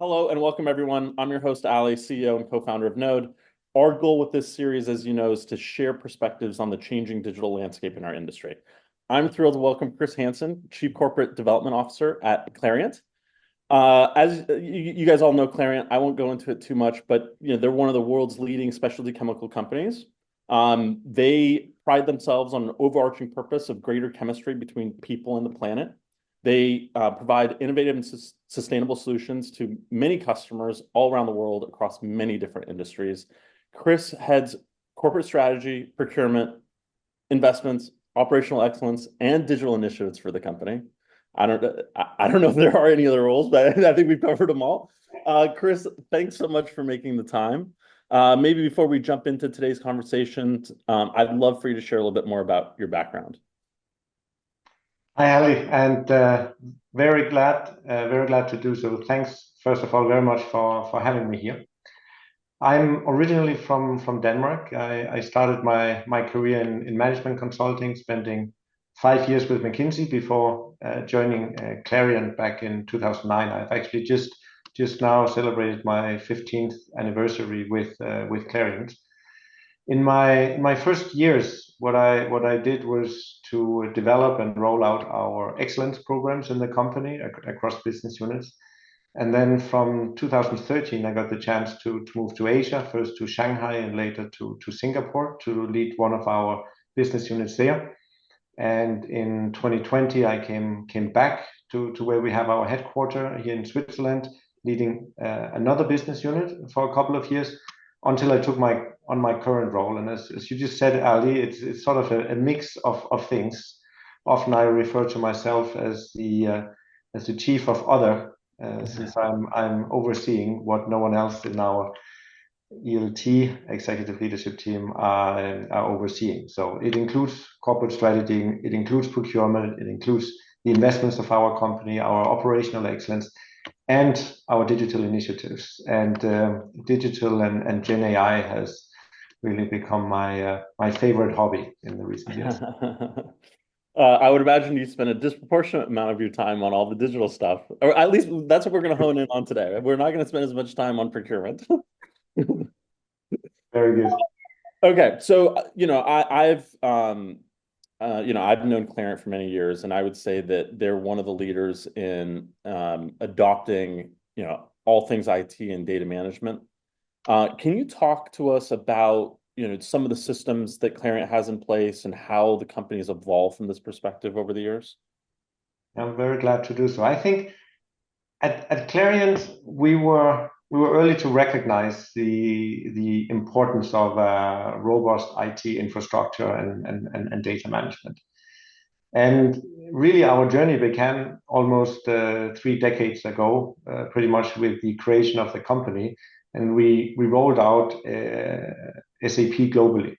Hello and welcome everyone. I'm your host, Ali, CEO and co-founder of Node. Our goal with this series, as you know, is to share perspectives on the changing digital landscape in our industry. I'm thrilled to welcome Chris Hansen, Chief Corporate Development Officer at Clariant. As you guys all know Clariant, I won't go into it too much, but they're one of the world's leading specialty chemical companies. They pride themselves on an overarching purpose of greater chemistry between people and the planet. They provide innovative and sustainable solutions to many customers all around the world across many different industries. Chris heads corporate strategy, procurement, investments, operational excellence, and digital initiatives for the company. I don't know if there are any other roles, but I think we've covered them all. Chris, thanks so much for making the time. Maybe before we jump into today's conversation, I'd love for you to share a little bit more about your background. Hi, Ali, and very glad to do so. Thanks, first of all, very much for having me here. I'm originally from Denmark. I started my career in management consulting, spending 5 years with McKinsey before joining Clariant back in 2009. I've actually just now celebrated my 15th anniversary with Clariant. In my first years, what I did was to develop and roll out our excellence programs in the company across business units. And then from 2013, I got the chance to move to Asia, first to Shanghai and later to Singapore to lead one of our business units there. And in 2020, I came back to where we have our headquarters here in Switzerland, leading another business unit for a couple of years until I took on my current role. And as you just said, Ali, it's sort of a mix of things. Often I refer to myself as the chief of other, since I'm overseeing what no one else in our ELT executive leadership team are overseeing. So it includes corporate strategy, it includes procurement, it includes the investments of our company, our operational excellence, and our digital initiatives. And digital and Gen AI has really become my favorite hobby in the recent years. I would imagine you spend a disproportionate amount of your time on all the digital stuff, or at least that's what we're going to hone in on today. We're not going to spend as much time on procurement. Very good. Okay, so I've known Clarent for many years, and I would say that they're one of the leaders in adopting all things IT and data management. Can you talk to us about some of the systems that Clarient has in place and how the company has evolved from this perspective over the years? I'm very glad to do so. I think at Clariant we were early to recognize the importance of robust IT infrastructure and data management. And really, our journey began almost 3 decades ago, pretty much with the creation of the company, and we rolled out SAP globally.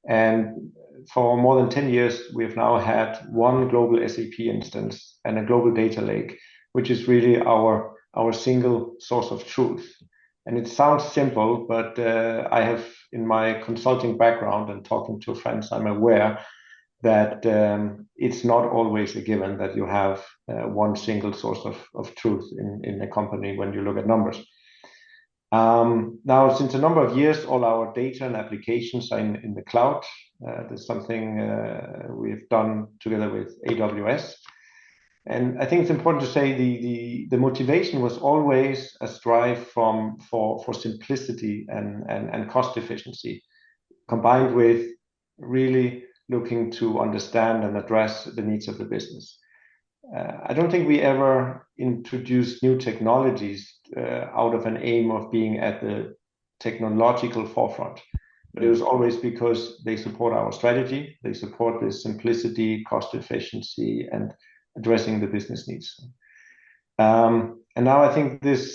And for more than 10 years, we've now had one global SAP instance and a global data lake, which is really our single source of truth. And it sounds simple, but I have, in my consulting background and talking to friends, I'm aware that it's not always a given that you have one single source of truth in a company when you look at numbers. Now, since a number of years, all our data and applications are in the cloud. There's something we've done together with AWS. And I think it's important to say the motivation was always a strive for simplicity and cost efficiency, combined with really looking to understand and address the needs of the business. I don't think we ever introduced new technologies out of an aim of being at the technological forefront, but it was always because they support our strategy, they support the simplicity, cost efficiency, and addressing the business needs. And now I think the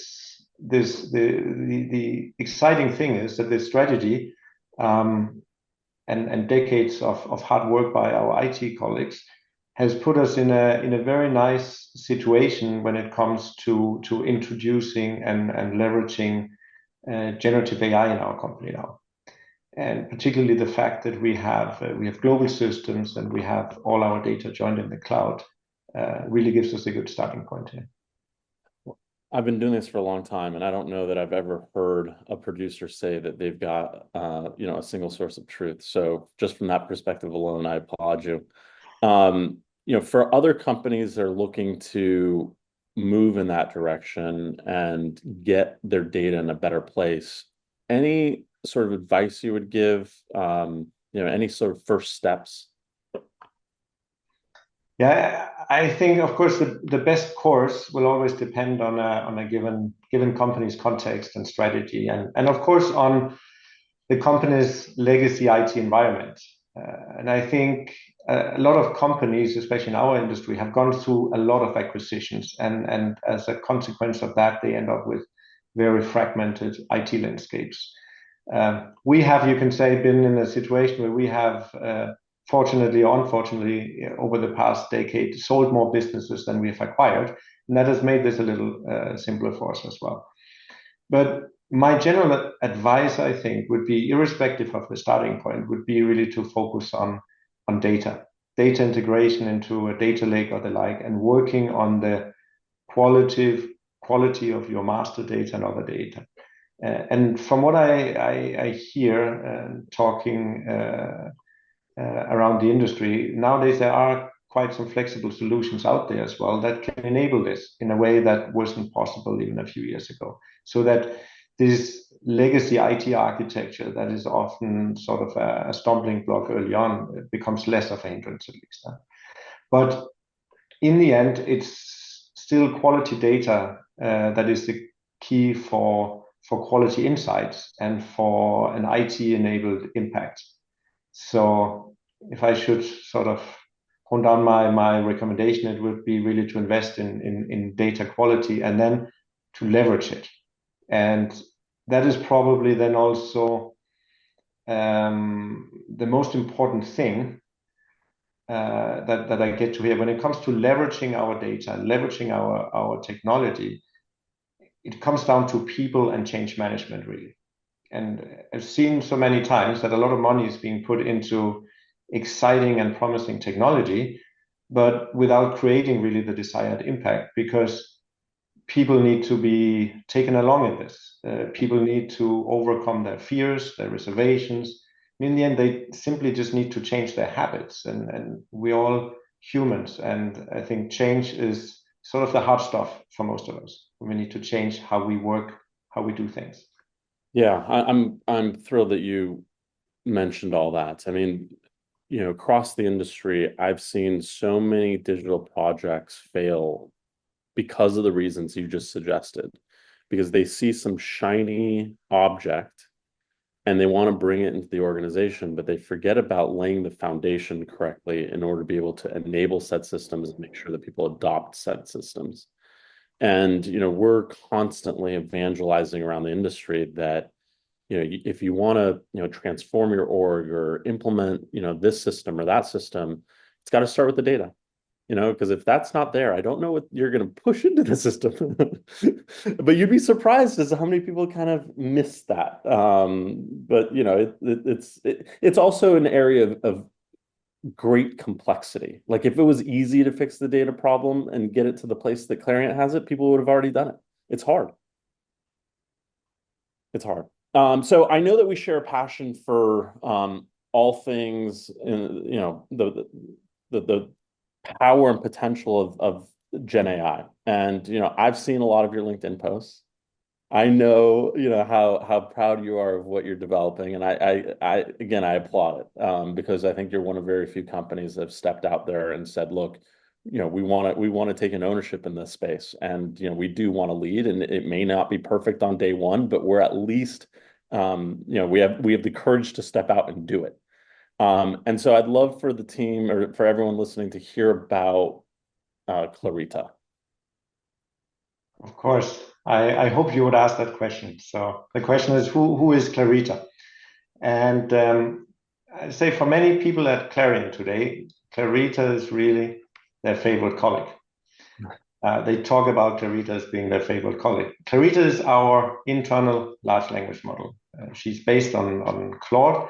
exciting thing is that this strategy and decades of hard work by our IT colleagues has put us in a very nice situation when it comes to introducing and leveraging generative AI in our company now. And particularly the fact that we have global systems and we have all our data joined in the cloud really gives us a good starting point here. I've been doing this for a long time, and I don't know that I've ever heard a producer say that they've got, a single source of truth. So just from that perspective alone, I applaud you. For other companies that are looking to move in that direction and get their data in a better place, any sort of advice you would give, any sort of first steps? Yeah, I think, of course, the best course will always depend on a given company's context and strategy, and of course on the company's legacy IT environment. And I think a lot of companies, especially in our industry, have gone through a lot of acquisitions, and as a consequence of that, they end up with very fragmented IT landscapes. We have, you can say, been in a situation where we have, fortunately or unfortunately, over the past decade, sold more businesses than we've acquired, and that has made this a little simpler for us as well. But my general advice, I think, would be, irrespective of the starting point, would be really to focus on data integration into a data lake or the like, and working on the quality of your master data and other data. And from what I hear talking around the industry, nowadays there are quite some flexible solutions out there as well that can enable this in a way that wasn't possible even a few years ago. So that this legacy IT architecture that is often sort of a stumbling block early on becomes less of a hindrance, at least. But in the end, it's still quality data that is the key for quality insights and for an IT-enabled impact. So if I should sort of hone down my recommendation, it would be really to invest in data quality and then to leverage it. And that is probably then also the most important thing that I get to hear when it comes to leveraging our data and leveraging our technology. It comes down to people and change management, really. And I've seen so many times that a lot of money is being put into exciting and promising technology, but without creating really the desired impact, because people need to be taken along in this. People need to overcome their fears, their reservations. In the end, they simply just need to change their habits, and we're all humans. And I think change is sort of the hard stuff for most of us. We need to change how we work, how we do things. Yeah, I'm thrilled that you mentioned all that. I mean, across the industry, I've seen so many digital projects fail because of the reasons you just suggested, because they see some shiny object and they want to bring it into the organization, but they forget about laying the foundation correctly in order to be able to enable said systems and make sure that people adopt said systems. And, we're constantly evangelizing around the industry that, if you want to, transform your org or implement, this system or that system, it's got to start with the data, because if that's not there, I don't know what you're going to push into the system. But you'd be surprised as to how many people kind of miss that. But, it's also an area of great complexity. Like if it was easy to fix the data problem and get it to the place that Clariant has it, people would have already done it. It's hard. It's hard. So I know that we share a passion for all things in, the power and potential of Gen AI. And I've seen a lot of your LinkedIn posts. I know, how proud you are of what you're developing, and I again, I applaud it because I think you're one of very few companies that have stepped out there and said, look, we want to take an ownership in this space, and we do want to lead, and it may not be perfect on day one, but we're at least, we have the courage to step out and do it. And so I'd love for the team or for everyone listening to hear about Clarita. Of course, I hope you would ask that question. So the question is, who is Clarita? And I'd say for many people at Clariant today, Clarita is really their favorite colleague. They talk about Clarita as being their favorite colleague. Clarita is our internal large language model. She's based on Claude,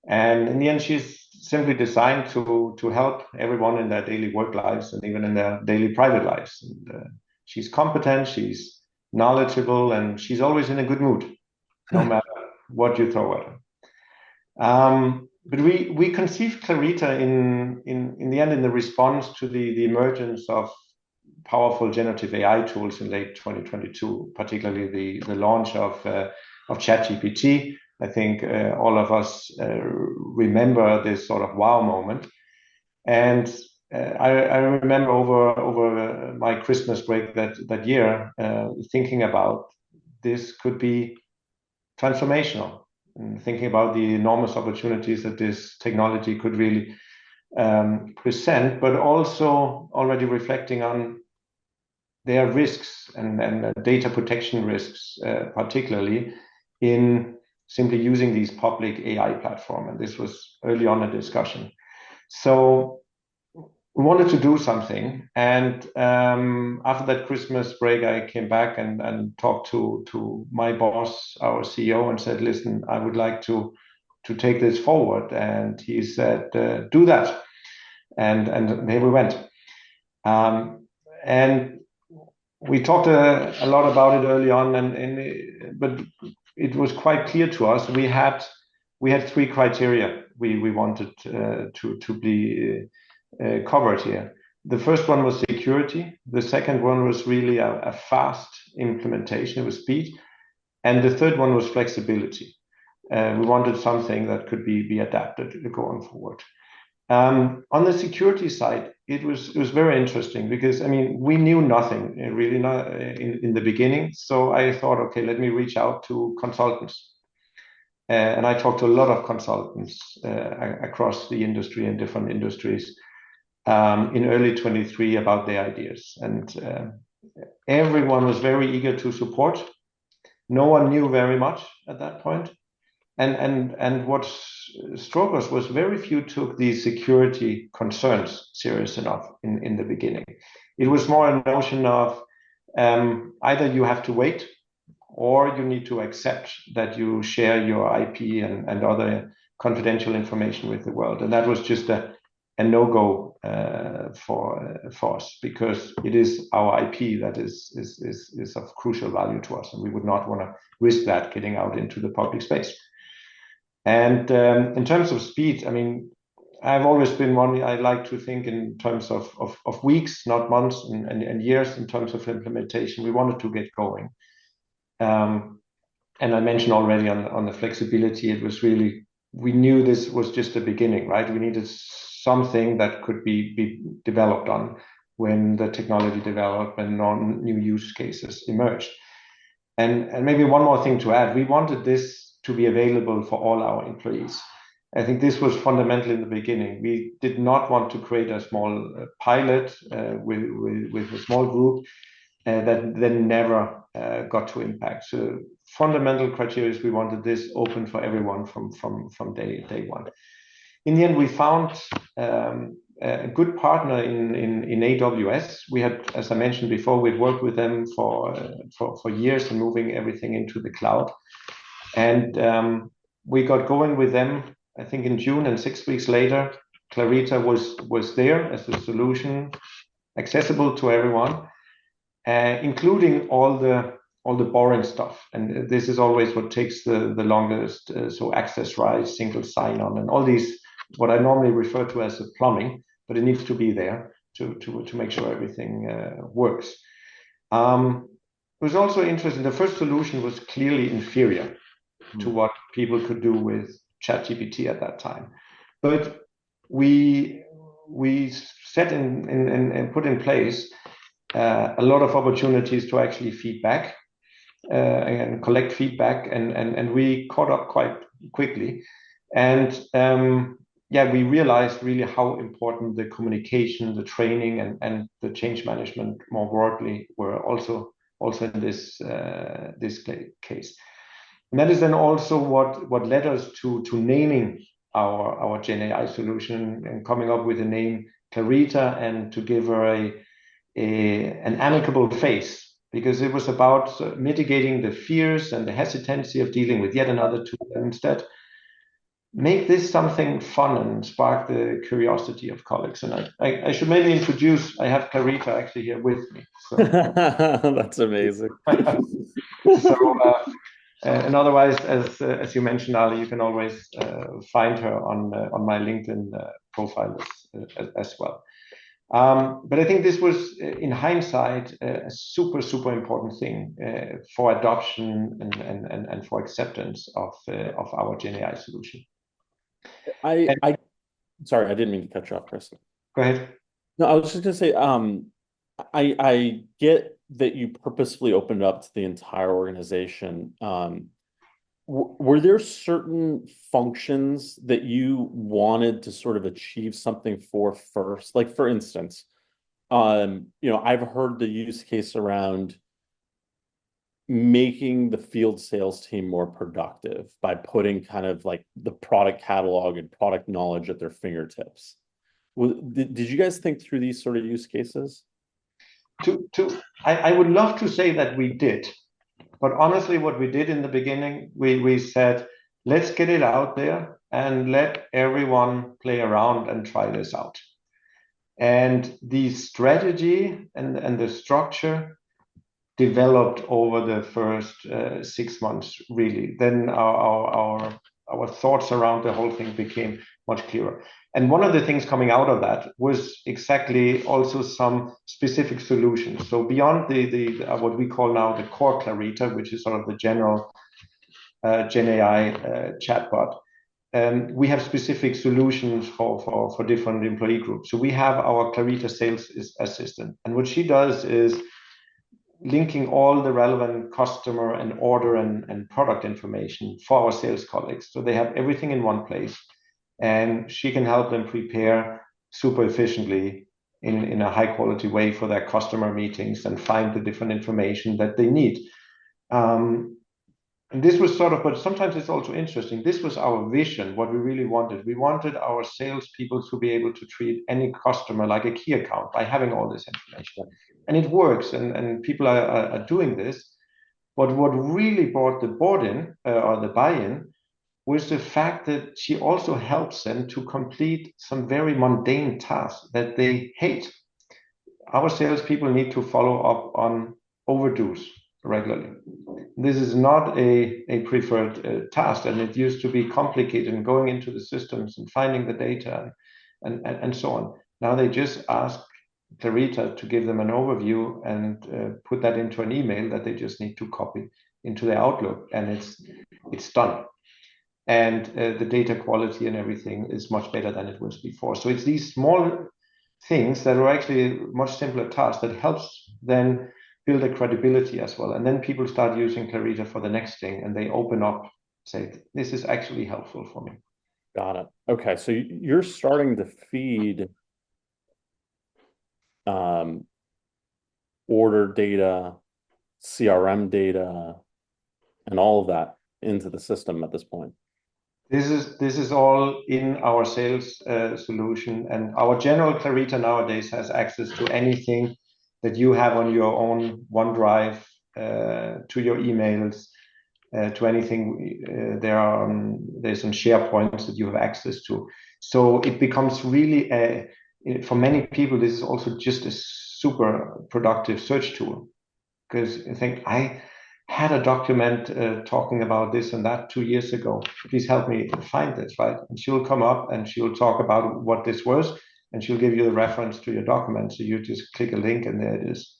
and in the end, she's simply designed to help everyone in their daily work lives and even in their daily private lives. And she's competent, she's knowledgeable, and she's always in a good mood, no matter what you throw at her. But we conceived Clarita in the end in the response to the emergence of powerful generative AI tools in late 2022, particularly the launch of ChatGPT. I think all of us remember this sort of wow moment. And I remember over my Christmas break that year thinking about this could be transformational, and thinking about the enormous opportunities that this technology could really present, but also already reflecting on their risks and data protection risks, particularly in simply using these public AI platform. And this was early on a discussion. So we wanted to do something. And after that Christmas break, I came back and talked to my boss, our CEO, and said, listen, I would like to take this forward. And he said, do that. And here we went. And we talked a lot about it early on, but it was quite clear to us. We had three criteria we wanted to be covered here. The first one was security. The second one was really a fast implementation with speed. And the third one was flexibility. We wanted something that could be adapted going forward. On the security side, it was very interesting because, I mean, we knew nothing really in the beginning. So I thought, okay, let me reach out to consultants. And I talked to a lot of consultants across the industry and different industries in early 23 about their ideas. And everyone was very eager to support. No one knew very much at that point. And what struck us was very few took these security concerns serious enough in the beginning. It was more a notion of either you have to wait or you need to accept that you share your IP and other confidential information with the world. And that was just a no-go for us, because it is our IP that is of crucial value to us, and we would not want to risk that getting out into the public space. And in terms of speed, I mean, I've always been one, I like to think in terms of weeks, not months and years in terms of implementation. We wanted to get going. And I mentioned already on the flexibility, it was really, we knew this was just the beginning, right? We needed something that could be developed on when the technology developed and new use cases emerged. And maybe one more thing to add, we wanted this to be available for all our employees. I think this was fundamental in the beginning. We did not want to create a small pilot with a small group that then never got to impact. So fundamental criteria is we wanted this open for everyone from day one. In the end, we found a good partner in AWS. We had, as I mentioned before, we'd worked with them for years and moving everything into the cloud. And we got going with them, I think, in June, and 6 weeks later, Clarita was there as a solution, accessible to everyone, including all the boring stuff. And this is always what takes the longest. So access rights, single sign-on, and all these, what I normally refer to as the plumbing, but it needs to be there to make sure everything works. It was also interesting. The first solution was clearly inferior to what people could do with ChatGPT at that time. But we set and put in place a lot of opportunities to actually feedback and collect feedback, and we caught up quite quickly. And we realized really how important the communication, the training, and the change management more broadly were also in this case. And that is then also what led us to naming our Gen AI solution and coming up with the name Clarita, and to give her an amicable face, because it was about mitigating the fears and the hesitancy of dealing with yet another tool, and instead make this something fun and spark the curiosity of colleagues. And I should maybe introduce, I have Clarita actually here with me. So, That's amazing. so and otherwise, as you mentioned, Ali, you can always find her on my LinkedIn profile as well. But I think this was, in hindsight, a super important thing for adoption and for acceptance of our GenAI solution. And I sorry, I didn't mean to cut you off, Chris. go ahead. No, I was just gonna say, I get that you purposefully opened up to the entire organization. Were there certain functions that you wanted to sort of achieve something for first? Like for instance, I've heard the use case around making the field sales team more productive by putting kind of like the product catalog and product knowledge at their fingertips. Did you guys think through these sort of use cases? I would love to say that we did, but honestly, what we did in the beginning, we said, let's get it out there and let everyone play around and try this out. And the strategy and the structure developed over the first 6 months, really. Then our thoughts around the whole thing became much clearer. And one of the things coming out of that was exactly also some specific solutions. So beyond the what we call now the core Clarita, which is sort of the general Gen AI chatbot, we have specific solutions for different employee groups. So we have our Clarita sales assistant, and what she does is linking all the relevant customer and order and product information for our sales colleagues. So they have everything in one place, and she can help them prepare super efficiently in a high quality way for their customer meetings and find the different information that they need. And this was sort of, but sometimes it's also interesting. This was our vision, what we really wanted. We wanted our salespeople to be able to treat any customer like a key account by having all this information. And it works, and people are doing this. But what really brought the board in, or the buy-in, was the fact that she also helps them to complete some very mundane tasks that they hate. Our salespeople need to follow up on overdues regularly. This is not a preferred task, and it used to be complicated and going into the systems and finding the data and so on. Now they just ask Clarita to give them an overview and put that into an email that they just need to copy into their Outlook, and it's done. And the data quality and everything is much better than it was before. So it's these small things that are actually much simpler tasks that helps then build a credibility as well. And then people start using Clarita for the next thing, and they open up, say, this is actually helpful for me. Got it. Okay, so you're starting to feed um, order data, CRM data, and all of that into the system at this point. This is all in our sales solution, and our general Clarita nowadays has access to anything that you have on your own OneDrive, to your emails, to anything. There's some SharePoints that you have access to. So it becomes really for many people, this is also just a super productive search tool, because I think I had a document talking about this and that 2 years ago. Please help me find this, right? And she'll come up and she'll talk about what this was, and she'll give you the reference to your document. So you just click a link and there it is.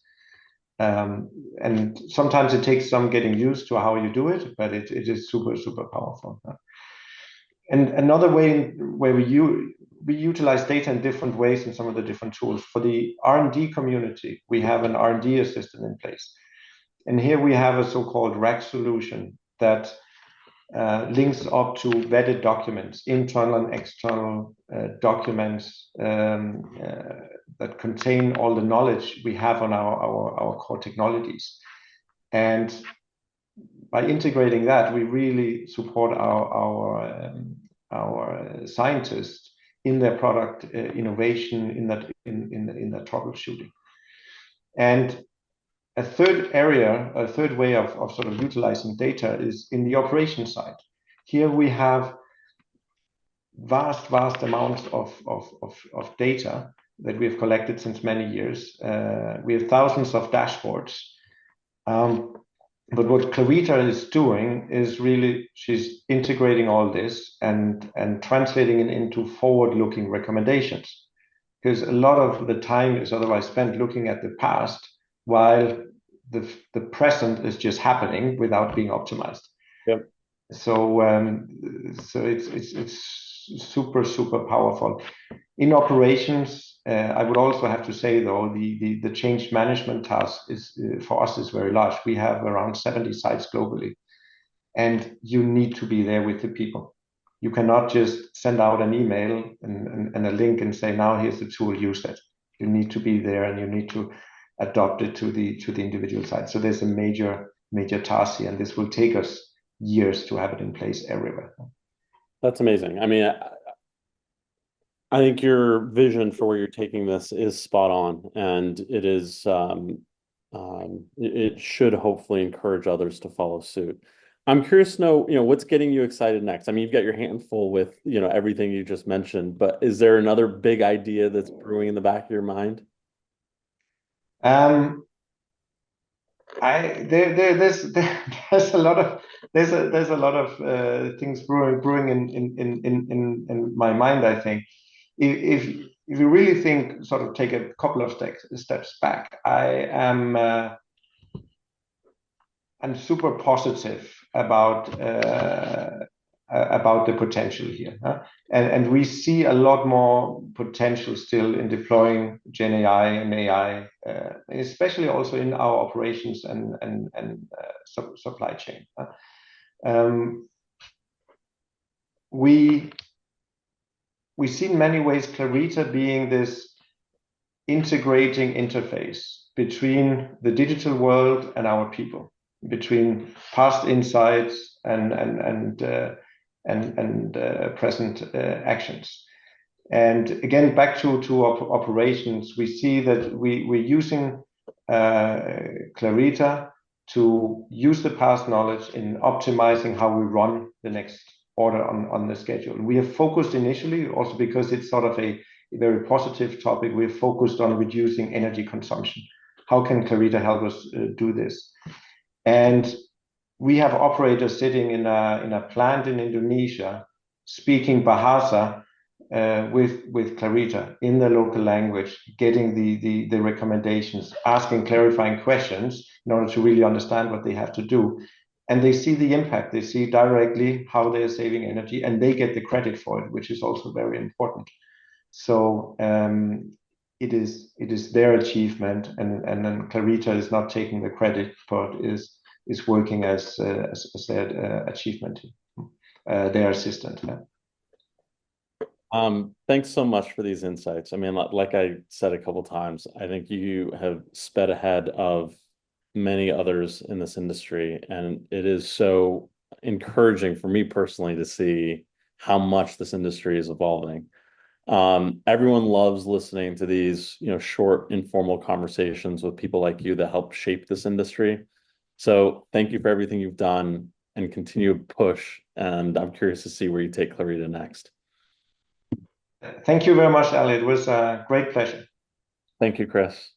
And sometimes it takes some getting used to how you do it, but it is super powerful. And another way where we utilize data in different ways in some of the different tools. For the R&D community, we have an R&D assistant in place. And here we have a so-called rack solution that links up to vetted documents, internal and external documents that contain all the knowledge we have on our core technologies. And by integrating that, we really support our scientists in their product innovation, in that troubleshooting. And a third way of sort of utilizing data is in the operation side. Here we have vast amounts of data that we have collected since many years. We have thousands of dashboards. But what Clarita is doing is really she's integrating all this and translating it into forward-looking recommendations. Because a lot of the time is otherwise spent looking at the past while the present is just happening without being optimized. Yep. So it's super powerful. In operations, I would also have to say though the change management task is for us is very large. We have around 70 sites globally, and you need to be there with the people. You cannot just send out an email and a link and say, now here's the tool, use it. You need to be there and you need to adopt it to the individual site. So there's a major task here, and this will take us years to have it in place everywhere. That's amazing. I mean, I think your vision for where you're taking this is spot on, and it is it should hopefully encourage others to follow suit. I'm curious to know, what's getting you excited next? I mean, you've got your hand full with, everything you just mentioned, but is there another big idea that's brewing in the back of your mind? There's a lot of things brewing in my mind. I think if you really think, sort of take a couple of steps back, I'm super positive about the potential here, huh? And we see a lot more potential still in deploying Gen AI and AI, especially also in our operations and supply chain. We see in many ways Clarita being this integrating interface between the digital world and our people, between past insights and present actions. And again, back to operations, we see that we're using Clarita to use the past knowledge in optimizing how we run the next order on the schedule. We have focused initially, also because it's sort of a very positive topic, we're focused on reducing energy consumption. How can Clarita help us do this? And we have operators sitting in a plant in Indonesia speaking Bahasa with Clarita in the local language, getting the recommendations, asking clarifying questions in order to really understand what they have to do. And they see the impact. They see directly how they're saving energy, and they get the credit for it, which is also very important. So it is their achievement, and then Clarita is not taking the credit, but is working as their achievement, their assistant. Thanks so much for these insights. I mean, like I said a couple times, I think you have sped ahead of many others in this industry, and it is so encouraging for me personally to see how much this industry is evolving. Everyone loves listening to these, short, informal conversations with people like you that help shape this industry. So thank you for everything you've done and continue to push. And I'm curious to see where you take Clarita next. Thank you very much, Ali. It was a great pleasure. Thank you, Chris.